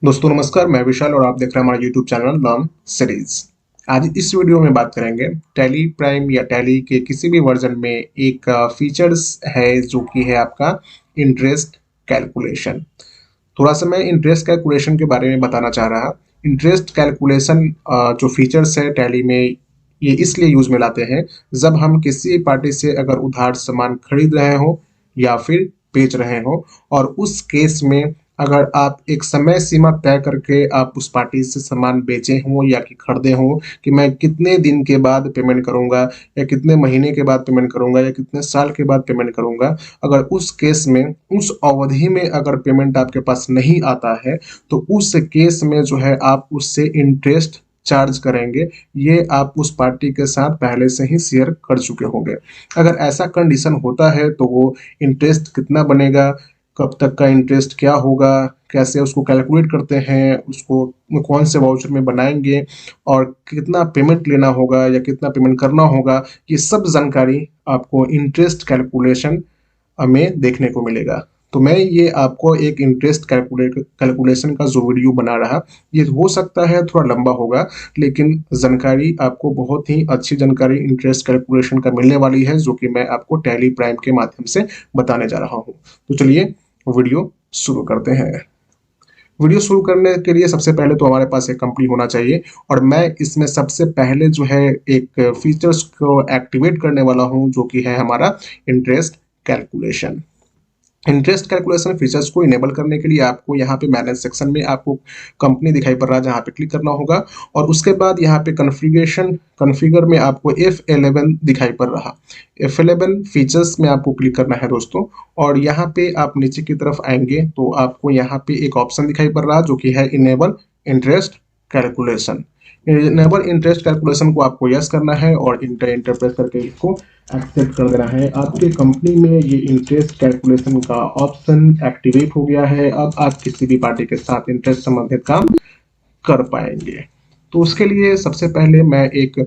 दोस्तों नमस्कार, मैं विशाल और आप देख रहे हैं हमारा यूट्यूब चैनल लर्न सीरीज। आज इस वीडियो में बात करेंगे टैली प्राइम या टैली के किसी भी वर्जन में एक फीचर्स है जो कि है आपका इंटरेस्ट कैलकुलेशन। थोड़ा सा मैं इंटरेस्ट कैलकुलेशन के बारे में बताना चाह रहा। इंटरेस्ट कैलकुलेशन जो फीचर्स है टैली में ये इसलिए यूज में लाते हैं जब हम किसी पार्टी से अगर उधार सामान खरीद रहे हो या फिर बेच रहे हो, और उस केस में अगर आप एक समय सीमा तय करके आप उस पार्टी से सामान बेचे हों या कि खरीदे हों कि मैं कितने दिन के बाद पेमेंट करूंगा या कितने महीने के बाद पेमेंट करूंगा या कितने साल के बाद पेमेंट करूंगा, अगर उस केस में उस अवधि में अगर पेमेंट आपके पास नहीं आता है तो उस केस में जो है आप उससे इंटरेस्ट चार्ज करेंगे। ये आप उस पार्टी के साथ पहले से ही शेयर कर चुके होंगे। अगर ऐसा कंडीशन होता है तो वो इंटरेस्ट कितना बनेगा, कब तक का इंटरेस्ट क्या होगा, कैसे उसको कैलकुलेट करते हैं, उसको कौन से वाउचर में बनाएंगे और कितना पेमेंट लेना होगा या कितना पेमेंट करना होगा, ये सब जानकारी आपको इंटरेस्ट कैलकुलेशन में देखने को मिलेगा। तो मैं ये आपको एक इंटरेस्ट कैलकुलेशन का जो वीडियो बना रहा, ये हो सकता है थोड़ा लंबा होगा, लेकिन जानकारी आपको बहुत ही अच्छी जानकारी इंटरेस्ट कैलकुलेशन का मिलने वाली है जो कि मैं आपको टैली प्राइम के माध्यम से बताने जा रहा हूँ। तो चलिए वीडियो शुरू करते हैं। वीडियो शुरू करने के लिए सबसे पहले तो हमारे पास एक कंपनी होना चाहिए, और मैं इसमें सबसे पहले जो है एक फीचर्स को एक्टिवेट करने वाला हूं जो कि है हमारा interest calculation. Interest calculation features को इनेबल करने के लिए आपको यहाँ पे मैनेज सेक्शन में आपको कंपनी दिखाई पड़ रहा है जहाँ पे क्लिक करना होगा, और उसके बाद यहाँ पे कॉन्फ़िगर में आपको F11 दिखाई पड़ रहा। F11 फीचर्स में आपको क्लिक करना है दोस्तों, और यहाँ पे आप नीचे की तरफ आएंगे तो आपको यहाँ पे एक ऑप्शन दिखाई पड़ रहा जो कि है enable interest calculation. Enable interest calculation को आपको यस करना है और इंटर प्रेस करके इसको एक्सेप्ट कर देना है। आपके कंपनी में ये इंटरेस्ट कैलकुलेशन का ऑप्शन एक्टिवेट हो गया है। अब आप किसी भी पार्टी के साथ इंटरेस्ट संबंधित काम कर पाएंगे। तो उसके लिए सबसे पहले मैं एक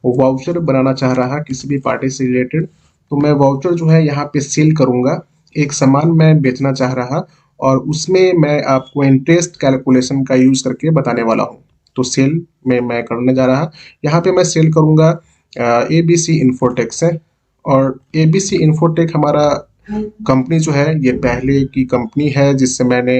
वाउचर बनाना चाह रहा किसी भी पार्टी से रिलेटेड। तो मैं वाउचर जो है यहाँ पे सेल करूंगा। एक सामान मैं बेचना चाह रहा और उसमें मैं आपको इंटरेस्ट कैलकुलेशन का यूज करके बताने वाला हूँ। तो सेल में मैं करने जा रहा। यहाँ पे मैं सेल करूंगा ABC इन्फोटेक से, और ABC इन्फोटेक हमारा कंपनी जो है ये पहले की कंपनी है जिससे मैंने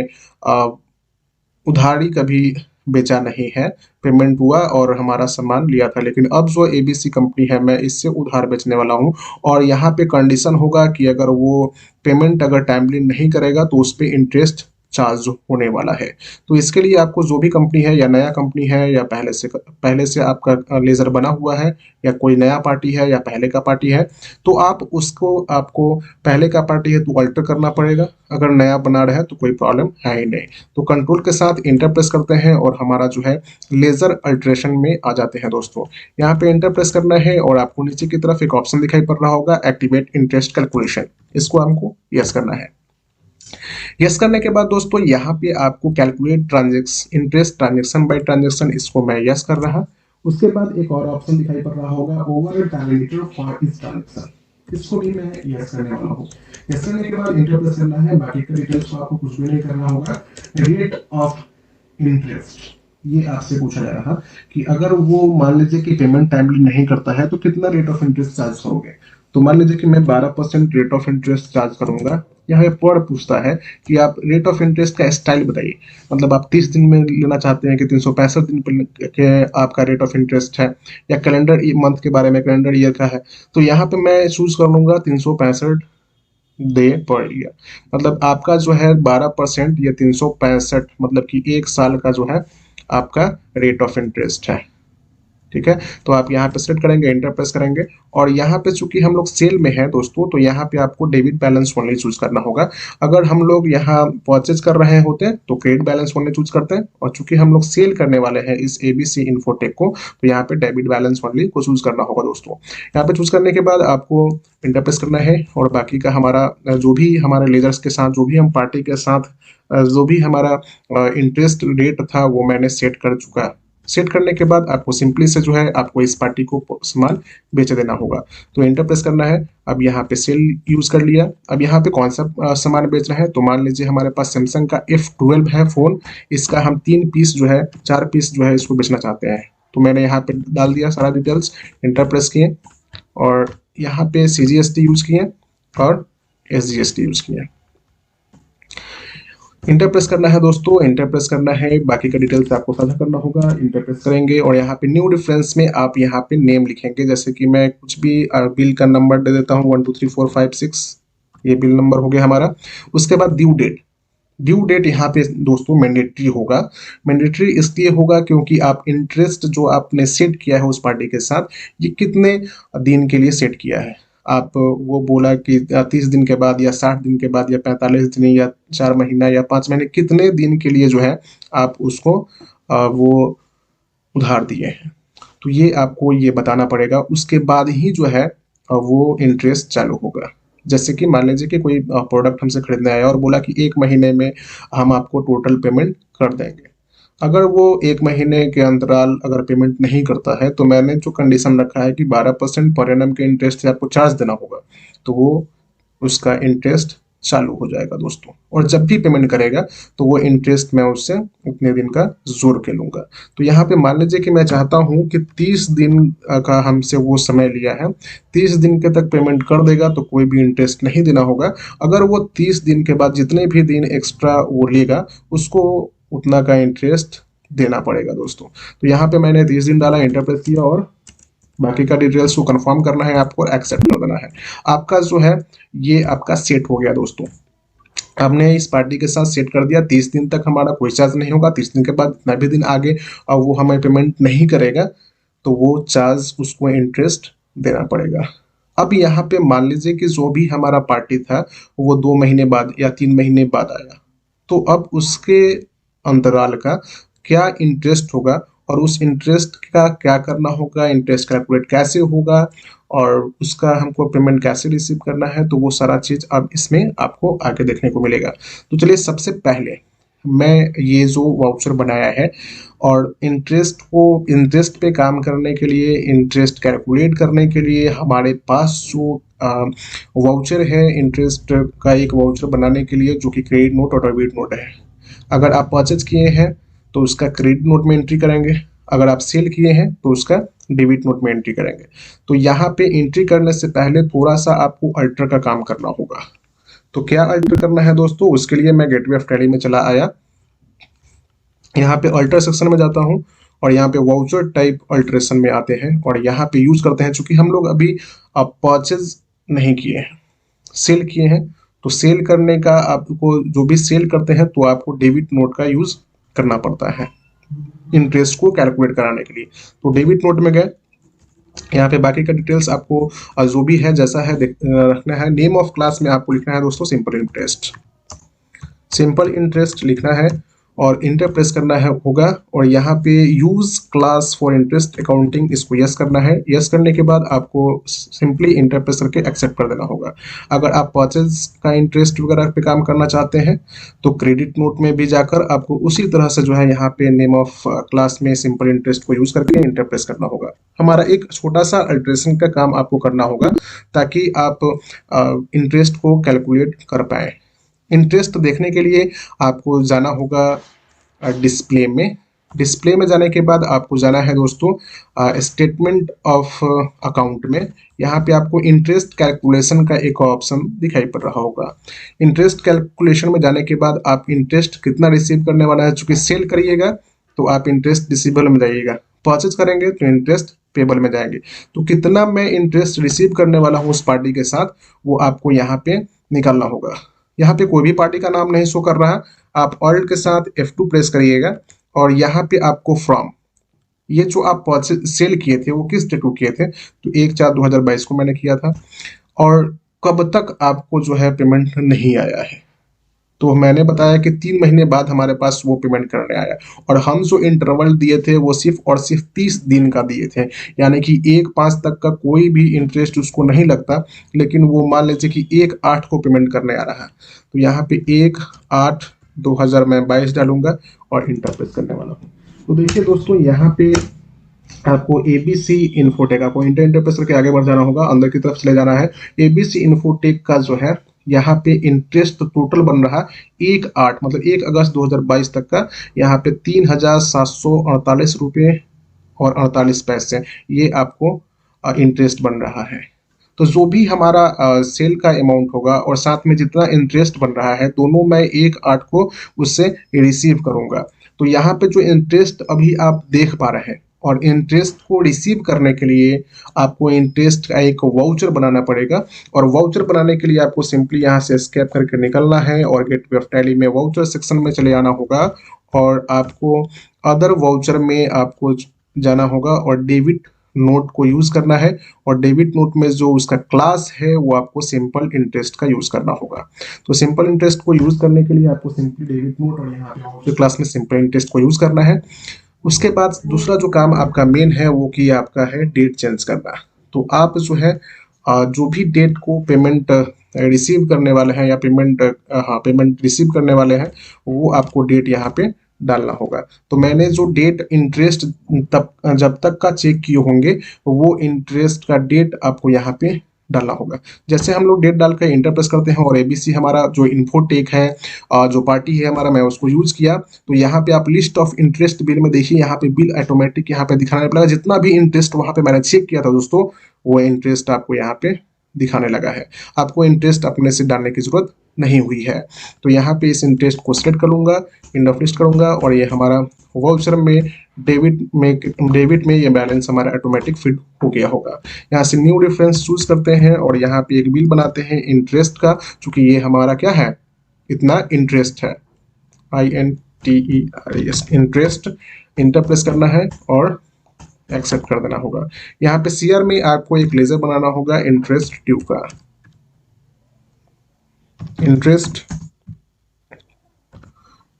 उधारी कभी बेचा नहीं है। पेमेंट हुआ और हमारा सामान लिया था, लेकिन अब जो ABC कंपनी है मैं इससे उधार बेचने वाला हूं, और यहाँ पे कंडीशन होगा कि अगर वो पेमेंट अगर टाइमली नहीं करेगा तो उस पर इंटरेस्ट चार्ज होने वाला है। तो इसके लिए आपको जो भी कंपनी है या नया कंपनी है या पहले से आपका लेजर बना हुआ है या कोई नया पार्टी है या पहले का पार्टी है, तो आप उसको आपको पहले का पार्टी है तो अल्टर करना पड़ेगा। अगर नया बना रहे हैं तो कोई प्रॉब्लम है ही नहीं। तो कंट्रोल के साथ इंटर प्रेस करते हैं और हमारा जो है लेजर अल्ट्रेशन में आ जाते हैं दोस्तों। यहाँ पे इंटर प्रेस करना है और आपको नीचे की तरफ एक ऑप्शन दिखाई पड़ रहा होगा एक्टिवेट इंटरेस्ट कैलकुलेशन, इसको हमको यस करना है। यस करने के बाद दोस्तों यहाँ पे आपको calculate transaction interest transaction by transaction, इसको मैं यस कर रहा। उसके बाद एक और ऑप्शन दिखाई पड़ रहा होगा ओवर पैरामीटर फॉर इस ट्रांजेक्शन, इसको भी मैं यस करने वाला हूँ। यस करने के बाद इंटर प्रेस करना है। बाकी का डिटेल्स को आपको कुछ भी नहीं करना होगा। रेट ऑफ इंटरेस्ट ये आपसे पूछा जा रहा कि अगर वो मान लीजिए कि पेमेंट टाइमली नहीं करता है तो कितना रेट ऑफ इंटरेस्ट चार्ज करोगे। तो मान लीजिए कि मैं 12% रेट ऑफ इंटरेस्ट चार्ज करूंगा। यहाँ पर पूछता है कि आप रेट ऑफ इंटरेस्ट का स्टाइल बताइए, मतलब आप 30 दिन में लेना चाहते हैं कि 365 दिन के आपका रेट ऑफ इंटरेस्ट है, या कैलेंडर मंथ के बारे में कैलेंडर ईयर का है। तो यहाँ पे मैं चूज कर लूंगा 365 डे पर ईयर, मतलब आपका जो है 12% या 365, मतलब कि एक साल का जो है आपका रेट ऑफ इंटरेस्ट है। ठीक है, तो आप यहाँ पे सेलेक्ट करेंगे, इंटर प्रेस करेंगे, और यहाँ पे चूंकि हम लोग सेल में हैं दोस्तों तो यहाँ पे आपको डेबिट बैलेंस ओनली चूज करना होगा। अगर हम लोग यहाँ परचेज कर रहे होते हैं तो क्रेडिट बैलेंस ओनली चूज करते हैं, और चूंकि हम लोग सेल करने वाले हैं इस ABC इन्फोटेक को तो यहाँ पे डेबिट बैलेंस ओनली को चूज करना होगा दोस्तों। यहाँ पे चूज करने के बाद आपको इंटर प्रेस करना है, और बाकी का हमारा जो भी हमारे लेजर्स के साथ जो भी हम पार्टी के साथ जो भी हमारा इंटरेस्ट रेट था वो मैंने सेट कर चुका सेट करने के बाद आपको सिंपली से जो है आपको इस पार्टी को सामान बेच देना होगा। तो एंटर प्रेस करना है। अब यहाँ पे सेल यूज कर लिया। अब यहाँ पे कौन सा सामान बेच रहे हैं, तो मान लीजिए हमारे पास सैमसंग का F12 है फोन, इसका हम 3 पीस जो है 4 पीस जो है इसको बेचना चाहते हैं। तो मैंने यहाँ पे डाल दिया सारा डिटेल्स, एंटर प्रेस किए और यहाँ पे CGST यूज किए और SGST यूज किए। इंटर प्रेस करना है दोस्तों, इंटर प्रेस करना है, बाकी का डिटेल्स आपको साझा करना होगा। इंटर प्रेस करेंगे और यहाँ पे न्यू डिफरेंस में आप यहाँ पे नेम लिखेंगे, जैसे कि मैं कुछ भी बिल का नंबर दे देता हूँ 1 2 3 4 5 6, ये बिल नंबर हो गया हमारा। उसके बाद ड्यू डेट, ड्यू डेट यहाँ पे दोस्तों मैंडेटरी होगा। मैंडेटरी इसलिए होगा क्योंकि आप इंटरेस्ट जो आपने सेट किया है उस पार्टी के साथ, ये कितने दिन के लिए सेट किया है। आप वो बोला कि 30 दिन के बाद या 60 दिन के बाद या 45 दिन या 4 महीना या 5 महीने, कितने दिन के लिए जो है आप उसको वो उधार दिए हैं, तो ये आपको ये बताना पड़ेगा। उसके बाद ही जो है वो इंटरेस्ट चालू होगा। जैसे कि मान लीजिए कि कोई प्रोडक्ट हमसे खरीदने आया और बोला कि 1 महीने में हम आपको टोटल पेमेंट कर देंगे। अगर वो 1 महीने के अंतराल अगर पेमेंट नहीं करता है, तो मैंने जो कंडीशन रखा है कि 12% पर एनम के इंटरेस्ट से आपको चार्ज देना होगा, तो वो उसका इंटरेस्ट चालू हो जाएगा दोस्तों। और जब भी पेमेंट करेगा तो वो इंटरेस्ट मैं उससे उतने दिन का जोड़ के लूंगा। तो यहाँ पे मान लीजिए कि मैं चाहता हूँ कि 30 दिन का हमसे वो समय लिया है, 30 दिन के तक पेमेंट कर देगा तो कोई भी इंटरेस्ट नहीं देना होगा। अगर वो 30 दिन के बाद जितने भी दिन एक्स्ट्रा वो लेगा उसको उतना का इंटरेस्ट देना पड़ेगा दोस्तों। तो यहाँ पे मैंने 30 दिन डाला, एंटर प्रेस किया और बाकी का डिटेल्स को कंफर्म करना है आपको, एक्सेप्ट कर देना है। आपका जो है ये आपका सेट हो गया दोस्तों। हमने इस पार्टी के साथ सेट कर दिया, 30 दिन तक हमारा कोई चार्ज नहीं होगा। 30 दिन के बाद जितना भी दिन आगे और वो हमें पेमेंट नहीं करेगा तो वो चार्ज उसको इंटरेस्ट देना पड़ेगा। अब यहाँ पे मान लीजिए कि जो भी हमारा पार्टी था वो 2 महीने बाद या 3 महीने बाद आया, तो अब उसके अंतराल का क्या इंटरेस्ट होगा और उस इंटरेस्ट का क्या करना होगा, इंटरेस्ट कैलकुलेट कैसे होगा और उसका हमको पेमेंट कैसे रिसीव करना है, तो वो सारा चीज़ अब इसमें आपको आगे देखने को मिलेगा। तो चलिए सबसे पहले मैं ये जो वाउचर बनाया है और इंटरेस्ट पे काम करने के लिए, इंटरेस्ट कैलकुलेट करने के लिए हमारे पास जो वाउचर है इंटरेस्ट का, एक वाउचर बनाने के लिए जो कि क्रेडिट नोट और डेबिट नोट है। अगर आप परचेज किए हैं तो उसका क्रेडिट नोट में एंट्री करेंगे, अगर आप सेल किए हैं तो उसका डेबिट नोट में एंट्री करेंगे। तो यहाँ पे एंट्री करने से पहले थोड़ा सा आपको अल्टर का काम करना होगा। तो क्या अल्टर करना है दोस्तों, उसके लिए मैं गेटवे ऑफ टैली में चला आया। यहाँ पे अल्टर सेक्शन में जाता हूँ और यहाँ पे वाउचर टाइप अल्टरेशन में आते हैं और यहाँ पे यूज करते हैं। चूंकि हम लोग अभी परचेज नहीं किए हैं, सेल किए हैं, तो सेल करने का आपको, जो भी सेल करते हैं तो आपको डेबिट नोट का यूज करना पड़ता है इंटरेस्ट को कैलकुलेट कराने के लिए। तो डेबिट नोट में गए, यहाँ पे बाकी का डिटेल्स आपको जो भी है जैसा है रखना है। नेम ऑफ क्लास में आपको लिखना है दोस्तों सिंपल इंटरेस्ट, सिंपल इंटरेस्ट लिखना है और इंटर प्रेस करना है होगा। और यहाँ पे use class for interest accounting, इसको यस करना है। यस करने के बाद आपको सिंपली इंटर प्रेस करके एक्सेप्ट कर देना होगा। अगर आप परचेज का इंटरेस्ट वगैरह पे काम करना चाहते हैं तो क्रेडिट नोट में भी जाकर आपको उसी तरह से जो है यहाँ पे नेम ऑफ क्लास में सिंपल इंटरेस्ट को यूज करके इंटर प्रेस करना होगा। हमारा एक छोटा सा अल्ट्रेशन का काम आपको करना होगा ताकि आप इंटरेस्ट को कैलकुलेट कर पाए। इंटरेस्ट देखने के लिए आपको जाना होगा डिस्प्ले में। डिस्प्ले में जाने के बाद आपको जाना है दोस्तों स्टेटमेंट ऑफ अकाउंट में। यहाँ पे आपको इंटरेस्ट कैलकुलेशन का एक ऑप्शन दिखाई पड़ रहा होगा। इंटरेस्ट कैलकुलेशन में जाने के बाद आप इंटरेस्ट कितना रिसीव करने वाला है, चूंकि सेल करिएगा तो आप इंटरेस्ट रिसीवेबल में जाइएगा, परचेज करेंगे तो इंटरेस्ट पेबल में जाएंगे। तो कितना मैं इंटरेस्ट रिसीव करने वाला हूँ उस पार्टी के साथ, वो आपको यहाँ पे निकालना होगा। यहाँ पे कोई भी पार्टी का नाम नहीं शो कर रहा, आप ऑल्ट के साथ F2 प्रेस करिएगा और यहाँ पे आपको फ्रॉम, ये जो आप सेल किए थे वो किस डेट को किए थे, तो 1/4/2022 को मैंने किया था। और कब तक आपको जो है पेमेंट नहीं आया है, तो मैंने बताया कि 3 महीने बाद हमारे पास वो पेमेंट करने आया और हम जो इंटरवल दिए थे वो सिर्फ और सिर्फ 30 दिन का दिए थे, यानी कि 1/5 तक का कोई भी इंटरेस्ट उसको नहीं लगता। लेकिन वो मान लीजिए कि 1/8 को पेमेंट करने आ रहा है, तो यहाँ पे 1/8/2022 डालूंगा और इंटर प्रेस करने वाला हूँ। तो देखिए दोस्तों, यहाँ पे आपको एबीसी इन्फोटेक, आपको इंटर प्रेस करके आगे बढ़ जाना होगा, अंदर की तरफ चले जाना है। एबीसी इन्फोटेक का जो है यहाँ पे इंटरेस्ट टोटल बन रहा 1/8 मतलब 1 अगस्त 2022 तक का, यहाँ पे 3,748 रुपये और 48 पैसे ये आपको इंटरेस्ट बन रहा है। तो जो भी हमारा सेल का अमाउंट होगा और साथ में जितना इंटरेस्ट बन रहा है, दोनों मैं 1/8 को उससे रिसीव करूंगा। तो यहाँ पे जो इंटरेस्ट अभी आप देख पा रहे हैं, और इंटरेस्ट को रिसीव करने के लिए आपको इंटरेस्ट का एक वाउचर बनाना पड़ेगा। और वाउचर बनाने के लिए आपको सिंपली यहाँ से एस्केप करके निकलना है और गेटवे ऑफ टैली में वाउचर सेक्शन में चले जाना होगा, और आपको अदर वाउचर में आपको जाना होगा और डेबिट नोट को यूज करना है। और डेबिट नोट में जो उसका क्लास है वो आपको सिंपल इंटरेस्ट का यूज करना होगा। तो सिंपल इंटरेस्ट को यूज करने के लिए आपको सिंपली डेबिट नोट और यहाँ पे क्लास में सिंपल इंटरेस्ट को यूज करना है। उसके बाद दूसरा जो काम आपका मेन है वो कि आपका है डेट चेंज करना। तो आप जो है जो भी डेट को पेमेंट रिसीव करने वाले हैं या पेमेंट रिसीव करने वाले हैं, वो आपको डेट यहाँ पे डालना होगा। तो मैंने जो डेट इंटरेस्ट तब जब तक का चेक किए होंगे, वो इंटरेस्ट का डेट आपको यहाँ पे डालना होगा। जैसे हम लोग डेट डालकर इंटर प्रेस करते हैं और एबीसी हमारा जो इन्फोटेक है, जो पार्टी है हमारा, मैं उसको यूज किया। तो यहाँ पे आप लिस्ट ऑफ इंटरेस्ट बिल में देखिए, यहाँ पे बिल ऑटोमेटिक यहाँ पे दिखाने लगा। जितना भी इंटरेस्ट वहां पे मैंने चेक किया था दोस्तों, वो इंटरेस्ट आपको यहाँ पे दिखाने लगा है। आपको इंटरेस्ट अपने से डालने की जरूरत नहीं हुई है। तो यहाँ पे इस इंटरेस्ट को सेलेक्ट करूंगा, एंड ऑफ लिस्ट करूंगा, और ये हमारा वाउचर में डेबिट में ये बैलेंस हमारा ऑटोमेटिक फिट हो गया होगा। यहाँ से न्यू रेफरेंस चूज करते हैं और यहाँ पे एक बिल बनाते हैं इंटरेस्ट का, क्योंकि ये हमारा क्या है, इतना इंटरेस्ट है, INTERES इंटरेस्ट। इंटर प्रेस करना है और एक्सेप्ट कर देना होगा। यहाँ पे सीआर में आपको एक लेजर बनाना होगा इंटरेस्ट ड्यू का, इंटरेस्ट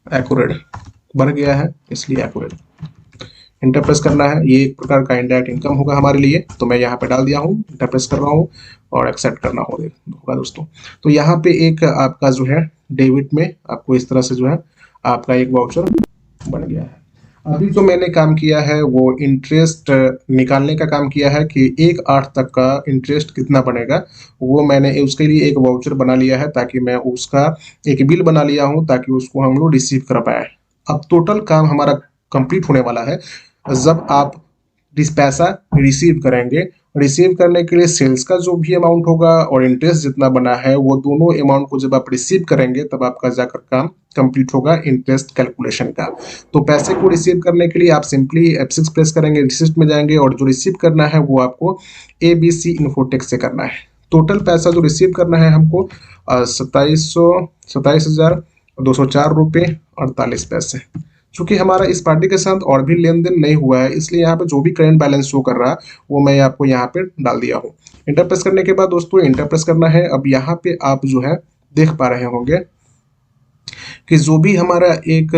एक्यूरेट बढ़ गया है इसलिए एक्यूरेट। इंटर प्रेस करना है, ये एक प्रकार का इनडायरेक्ट इनकम होगा हमारे लिए, तो मैं यहाँ पे डाल दिया हूँ, इंटर प्रेस कर रहा हूँ और एक्सेप्ट करना होगा दोस्तों। तो यहाँ पे एक आपका जो है डेबिट में आपको इस तरह से जो है आपका एक वाउचर बन गया है। अभी जो मैंने काम किया है वो इंटरेस्ट निकालने का काम किया है कि 1/8 तक का इंटरेस्ट कितना बनेगा, वो मैंने उसके लिए एक वाउचर बना लिया है, ताकि मैं उसका एक बिल बना लिया हूँ ताकि उसको हम लोग रिसीव कर पाए। अब टोटल काम हमारा कंप्लीट होने वाला है जब आप पैसा रिसीव करेंगे। रिसीव करने के लिए सेल्स का जो भी अमाउंट होगा और इंटरेस्ट जितना बना है, वो दोनों अमाउंट को जब आप रिसीव करेंगे तब आपका जाकर काम कंप्लीट होगा इंटरेस्ट कैलकुलेशन का। तो पैसे को रिसीव करने के लिए आप सिंपली F6 प्रेस करेंगे, रिसिप्ट में जाएंगे, और जो रिसीव करना है वो आपको ABC इन्फोटेक से करना है। टोटल पैसा जो रिसीव करना है हमको 27,204 रुपये 48 पैसे। चूंकि हमारा इस पार्टी के साथ और भी लेन देन नहीं हुआ है, इसलिए यहाँ पे जो भी करंट बैलेंस शो कर रहा है वो मैं आपको यहाँ पे डाल दिया हूँ। इंटर प्रेस करने के बाद दोस्तों इंटर प्रेस करना है। अब यहाँ पे आप जो है देख पा रहे होंगे कि जो भी हमारा एक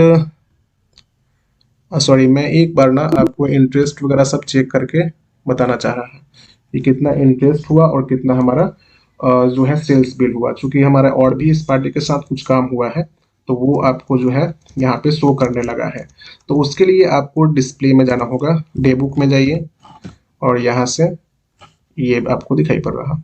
सॉरी, मैं एक बार ना आपको इंटरेस्ट वगैरह सब चेक करके बताना चाह रहा है कि कितना इंटरेस्ट हुआ और कितना हमारा जो है सेल्स बिल हुआ। चूंकि हमारा और भी इस पार्टी के साथ कुछ काम हुआ है, तो वो आपको जो है यहाँ पे शो करने लगा है। तो उसके लिए आपको डिस्प्ले में जाना होगा, डे बुक में जाइए, और यहाँ से ये आपको दिखाई पड़ रहा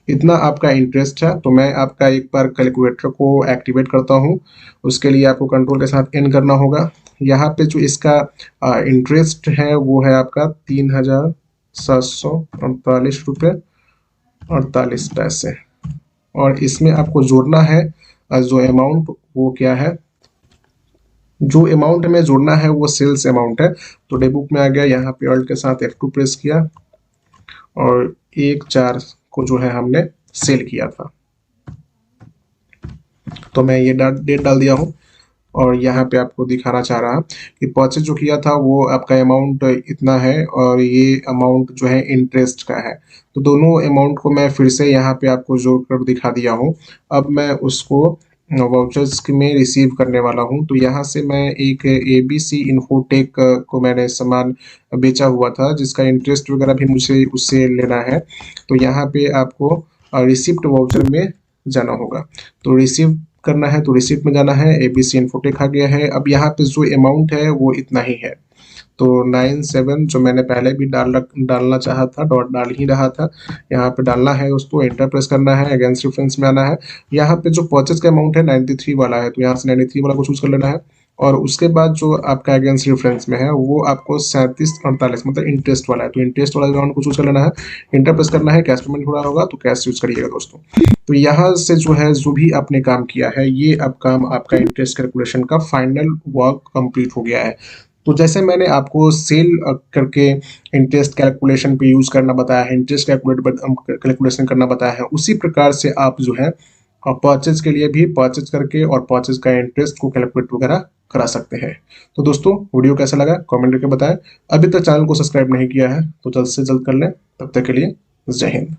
इतना आपका इंटरेस्ट है। तो मैं आपका एक बार कैलकुलेटर को एक्टिवेट करता हूँ। उसके लिए आपको कंट्रोल के साथ एन करना होगा। यहाँ पे जो इसका इंटरेस्ट है वो है आपका 3,748 रुपये 48 पैसे, और इसमें आपको जोड़ना है जो अमाउंट, वो क्या है, जो अमाउंट में जोड़ना है वो सेल्स अमाउंट है। तो डे बुक में आ गया, यहाँ पे ऑल्ट के साथ F2 प्रेस किया और 1/4 को जो है हमने सेल किया था। तो मैं ये डेट डाल दिया हूँ, और यहाँ पे आपको दिखाना चाह रहा कि परचेज जो किया था वो आपका अमाउंट इतना है, और ये अमाउंट जो है इंटरेस्ट का है। तो दोनों अमाउंट को मैं फिर से यहाँ पे आपको जोड़ कर दिखा दिया हूँ। अब मैं उसको वाउचर्स में रिसीव करने वाला हूँ। तो यहाँ से मैं एक ABC इन्फोटेक को मैंने सामान बेचा हुआ था, जिसका इंटरेस्ट वगैरह भी मुझे उससे लेना है। तो यहाँ पे आपको रिसिप्ट वाउचर में जाना होगा। तो रिसीव करना है तो रिसीट में जाना है, ABC इन्फोटेक आ गया है। अब यहाँ पे जो अमाउंट है वो इतना ही है, तो 97 जो मैंने पहले भी डालना चाहा था, डॉट डाल ही रहा था, यहाँ पे डालना है उसको, एंटर प्रेस करना है, अगेंस्ट रेफरेंस में आना है। यहाँ पे जो परचेज का अमाउंट है 93 वाला है, तो यहाँ से 93 वाला को चूज कर लेना है। और उसके बाद जो आपका अगेंस्ट रेफरेंस में है वो आपको 3748 मतलब इंटरेस्ट वाला है, तो इंटरेस्ट वाला अमाउंट को चूज कर लेना है, इंटर प्रेस करना है। कैश पेमेंट हो रहा होगा तो कैश यूज करिएगा दोस्तों। तो यहाँ से जो है जो भी आपने काम किया है ये अब काम आपका इंटरेस्ट कैलकुलेशन का फाइनल वर्क कंप्लीट हो गया है। तो जैसे मैंने आपको सेल करके इंटरेस्ट कैलकुलेशन पे यूज करना बताया है, इंटरेस्ट कैलकुलेशन करना बताया है, उसी प्रकार से आप जो है परचेज के लिए भी परचेज करके और परचेज का इंटरेस्ट को कैलकुलेट वगैरह करा सकते हैं। तो दोस्तों वीडियो कैसा लगा कमेंट करके बताएं। अभी तक चैनल को सब्सक्राइब नहीं किया है तो जल्द से जल्द कर लें। तब तक के लिए जय हिंद।